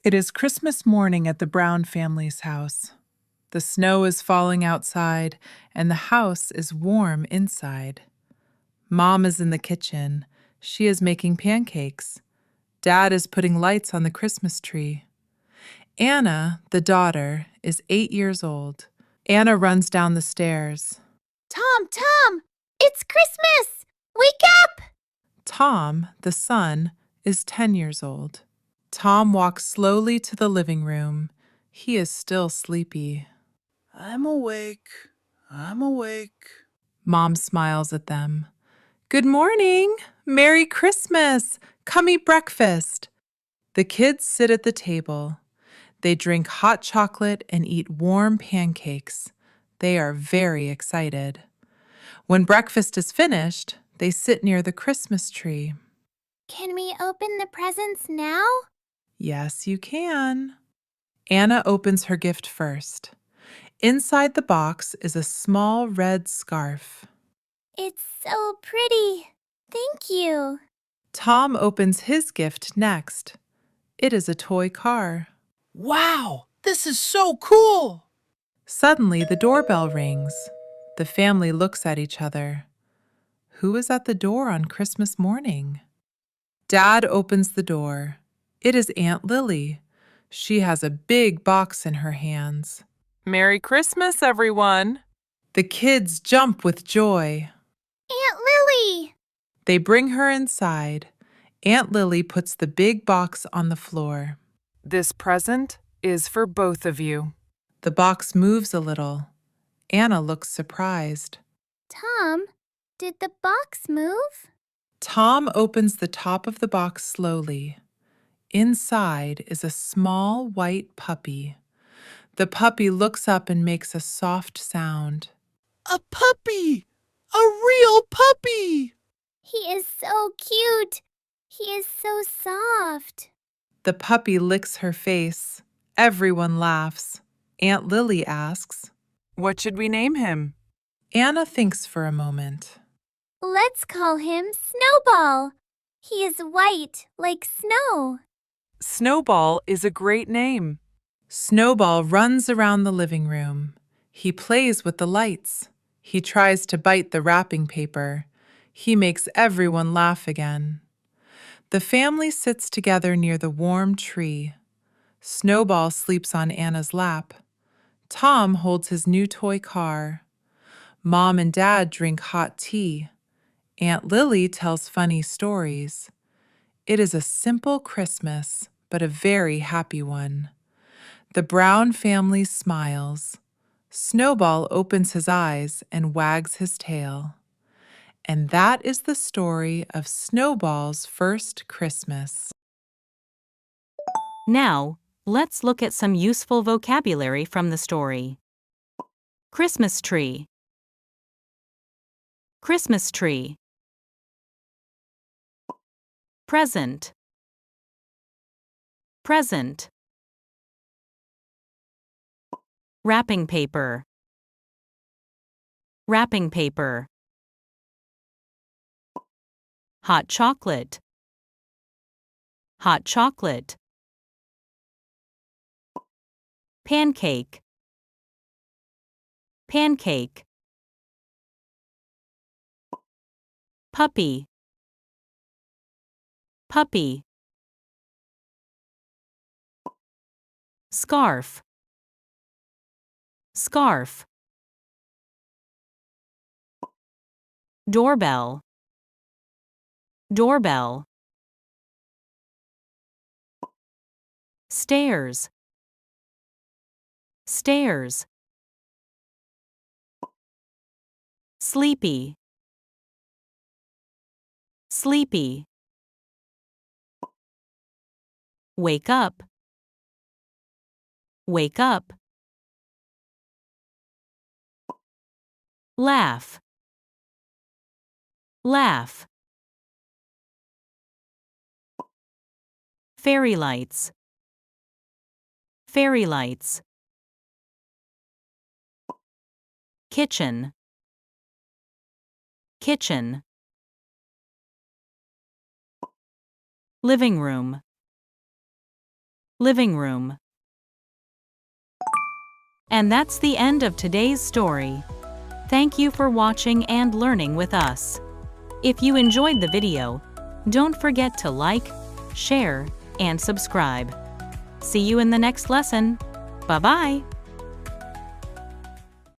It is Christmas morning at the Brown family's house. The snow is falling outside, and the house is warm inside. Mom is in the kitchen. She is making pancakes. Dad is putting lights on the Christmas tree. Anna, the daughter, is 8 years old. Anna runs down the stairs. Tom, it's Christmas! Wake up! Tom, the son, is 10 years old. Tom walks slowly to the living room. He is still sleepy. I'm awake. Mom smiles at them. Good morning! Merry Christmas! Come eat breakfast! The kids sit at the table. They drink hot chocolate and eat warm pancakes. They are very excited. When breakfast is finished, they sit near the Christmas tree. Can we open the presents now? Yes, you can. Anna opens her gift first. Inside the box is a small red scarf. It's so pretty. Thank you. Tom opens his gift next. It is a toy car. Wow, this is so cool! Suddenly, the doorbell rings. The family looks at each other. Who is at the door on Christmas morning? Dad opens the door. It is Aunt Lily. She has a big box in her hands. Merry Christmas, everyone! The kids jump with joy. Aunt Lily! They bring her inside. Aunt Lily puts the big box on the floor. This present is for both of you. The box moves a little. Anna looks surprised. Tom, did the box move? Tom opens the top of the box slowly. Inside is a small white puppy. The puppy looks up and makes a soft sound. A puppy! A real puppy! He is so cute. He is so soft. The puppy licks her face. Everyone laughs. Aunt Lily asks, "What should we name him?" Anna thinks for a moment. Let's call him Snowball. He is white like snow. Snowball is a great name. Snowball runs around the living room. He plays with the lights. He tries to bite the wrapping paper. He makes everyone laugh again. The family sits together near the warm tree. Snowball sleeps on Anna's lap. Tom holds his new toy car. Mom and Dad drink hot tea. Aunt Lily tells funny stories. It is a simple Christmas, but a very happy one. The Brown family smiles. Snowball opens his eyes and wags his tail. And that is the story of Snowball's first Christmas. Now, let's look at some useful vocabulary from the story. Christmas tree. Christmas tree. Present. Present. Wrapping paper. Wrapping paper. Hot chocolate. Hot chocolate. Pancake. Pancake. Puppy. Puppy. Scarf. Scarf. Doorbell. Doorbell. Stairs. Stairs. Sleepy. Sleepy. Wake up. Wake up. Laugh. Laugh. Fairy lights. Fairy lights. Kitchen. Kitchen. Living room. living room. And that's the end of today's story. Thank you for watching and learning with us. If you enjoyed the video, don't forget to like, share, and subscribe. See you in the next lesson. Bye-bye.